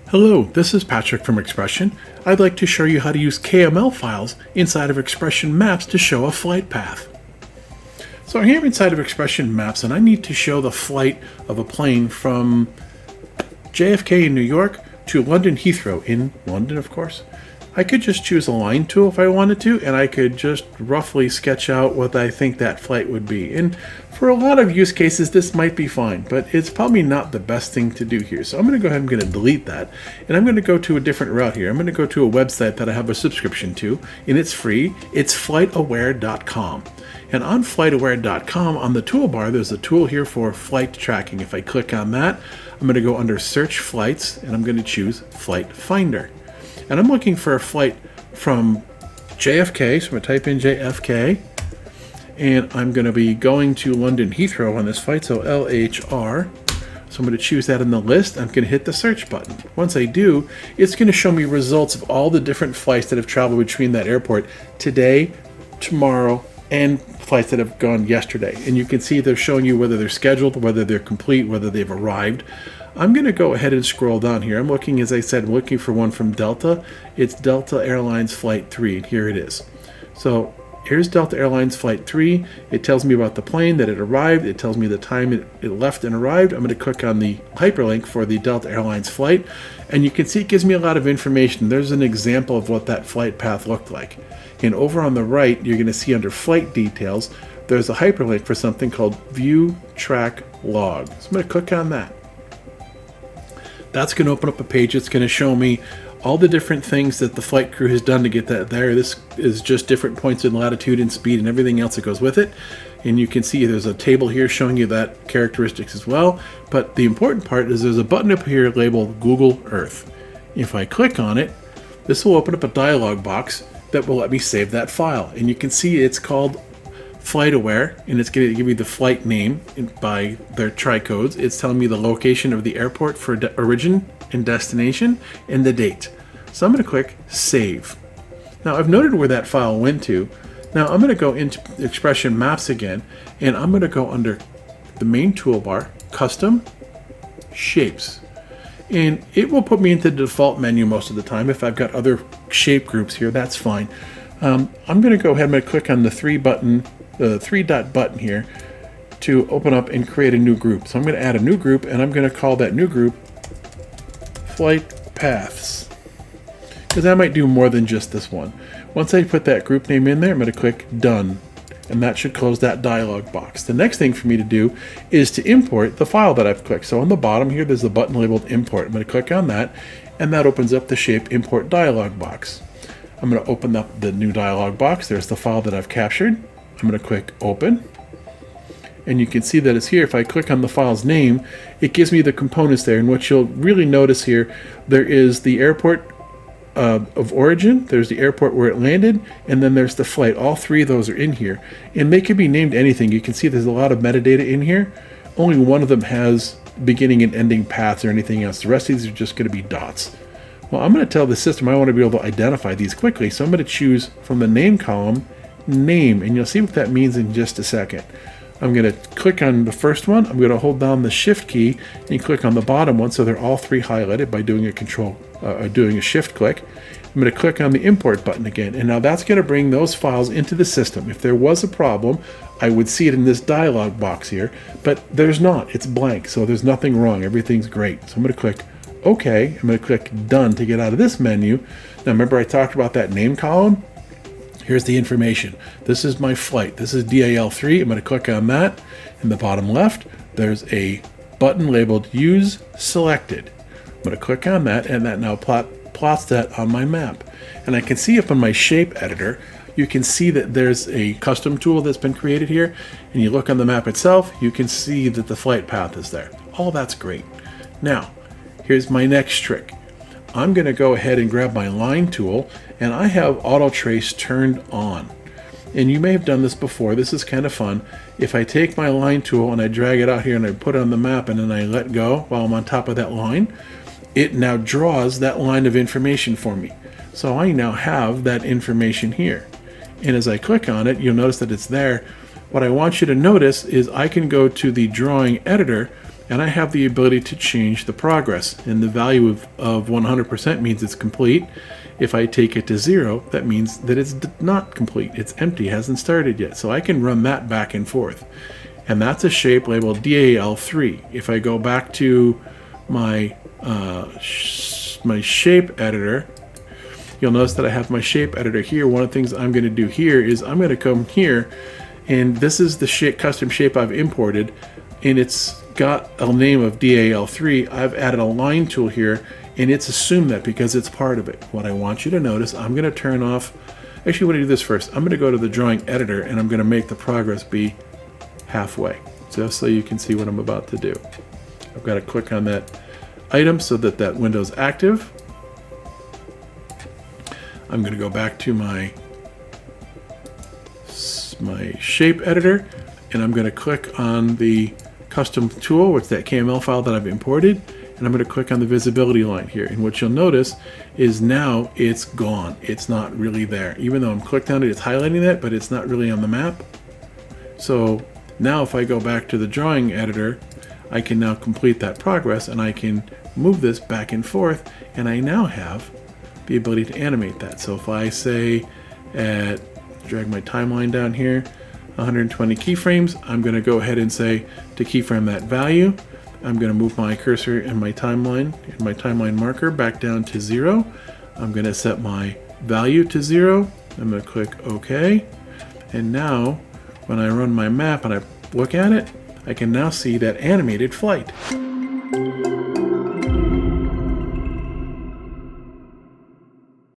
Hello, this is Patrick from XPression. I'd like to show you how to use KML files inside of XPression Maps to show a flight path. So I'm here inside of XPression Maps and I need to show the flight of a plane from JFK in New York to London Heathrow in London, of course. I could just choose a line tool if I wanted to, and I could just roughly sketch out what I think that flight would be. And for a lot of use cases, this might be fine, but it's probably not the best thing to do here. So I'm going to go ahead and I'm going to delete that, and I'm going to go to a different route here. I'm going to go to a website that I have a subscription to, and it's free. It's flightaware.com. And on flightaware.com, on the toolbar, there's a tool here for flight tracking. If I click on that, I'm going to go under Search Flights, and I'm going to choose Flight Finder. And I'm looking for a flight from JFK, so I'm going to type in JFK, and I'm going to be going to London Heathrow on this flight, so LHR. So I'm going to choose that in the list. I'm going to hit the search button. Once I do, it's going to show me results of all the different flights that have traveled between that airport today, tomorrow, and flights that have gone yesterday. And you can see they're showing you whether they're scheduled, whether they're complete, whether they've arrived. I'm going to go ahead and scroll down here. I'm looking, as I said, I'm looking for one from Delta. It's Delta Airlines Flight 3. Here it is. So here's Delta Airlines Flight 3. It tells me about the plane, that it arrived. It tells me the time it left and arrived. I'm going to click on the hyperlink for the Delta Airlines flight. And you can see it gives me a lot of information. There's an example of what that flight path looked like. And over on the right, you're going to see under Flight Details, there's a hyperlink for something called View Track Log. So I'm going to click on that. That's going to open up a page. It's going to show me all the different things that the flight crew has done to get that there. This is just different points in latitude and speed and everything else that goes with it. And you can see there's a table here showing you that characteristics as well. But the important part is there's a button up here labeled Google Earth. If I click on it, this will open up a dialog box that will let me save that file. And you can see it's called FlightAware, and it's going to give me the flight name by their tri-codes. It's telling me the location of the airport for origin and destination and the date. So I'm going to click Save. Now I've noted where that file went to. Now I'm going to go into XPression Maps again, and I'm going to go under the main toolbar, Custom, Shapes. And it will put me into the default menu most of the time. If I've got other shape groups here, that's fine. I'm going to go ahead and click on the three dot button here to open up and create a new group. So I'm going to add a new group, and I'm going to call that new group Flight Paths, because I might do more than just this one. Once I put that group name in there, I'm going to click Done, and that should close that dialog box. The next thing for me to do is to import the file that I've clicked. So on the bottom here, there's a button labeled Import. I'm going to click on that, and that opens up the Shape Import dialog box. I'm going to open up the new dialog box. There's the file that I've captured. I'm going to click Open, and you can see that it's here. If I click on the file's name, it gives me the components there, and what you'll really notice here, there is the airport of origin, there's the airport where it landed, and then there's the flight. All three of those are in here, and they could be named anything. You can see there's a lot of metadata in here. Only one of them has beginning and ending paths or anything else. The rest of these are just going to be dots. Well, I'm going to tell the system I want to be able to identify these quickly, so I'm going to choose from the name column, name, and you'll see what that means in just a second. I'm going to click on the first one. I'm going to hold down the Shift key and click on the bottom one, so they're all three highlighted by doing a Shift click. I'm going to click on the Import button again, and now that's going to bring those files into the system. If there was a problem, I would see it in this dialog box here, but there's not. It's blank, so there's nothing wrong. Everything's great. So I'm going to click OK. I'm going to click Done to get out of this menu. Now remember I talked about that name column? Here's the information. This is my flight. This is DAL3. I'm going to click on that. In the bottom left, there's a button labeled Use Selected. I'm going to click on that, and that now plots that on my map. And I can see up on my shape editor, you can see that there's a custom tool that's been created here. And you look on the map itself, you can see that the flight path is there. All that's great. Now, here's my next trick. I'm going to go ahead and grab my line tool, and I have auto trace turned on. And you may have done this before. This is kind of fun. If I take my line tool and I drag it out here and I put it on the map and then I let go while I'm on top of that line, it now draws that line of information for me. So I now have that information here. And as I click on it, you'll notice that it's there. What I want you to notice is I can go to the drawing editor and I have the ability to change the progress. And the value of 100% means it's complete. If I take it to 0, that means that it's not complete. It's empty, hasn't started yet. So I can run that back and forth. And that's a shape labeled DAL3. If I go back to my my shape editor, you'll notice that I have my shape editor here. One of the things I'm going to do here is I'm going to come here, and this is the custom shape I've imported, and it's got a name of DAL3. I've added a line tool here, and it's assumed that because it's part of it. What I want you to notice, I'm going to turn off, actually I'm going to do this first. I'm going to go to the drawing editor, and I'm going to make the progress be halfway, just so you can see what I'm about to do. I've got to click on that item so that that window's active. I'm going to go back to my shape editor, and I'm going to click on the custom tool, which is that KML file that I've imported, and I'm going to click on the visibility line here. And what you'll notice is now it's gone. It's not really there. Even though I'm clicked on it, it's highlighting that, but it's not really on the map. So now if I go back to the drawing editor, I can now complete that progress, and I can move this back and forth, and I now have the ability to animate that. So if I say drag my timeline down here, 120 keyframes, I'm going to go ahead and say to keyframe that value, I'm going to move my cursor in my timeline marker back down to 0. I'm going to set my value to 0. I'm going to click OK. And now when I run my map and I look at it, I can now see that animated flight.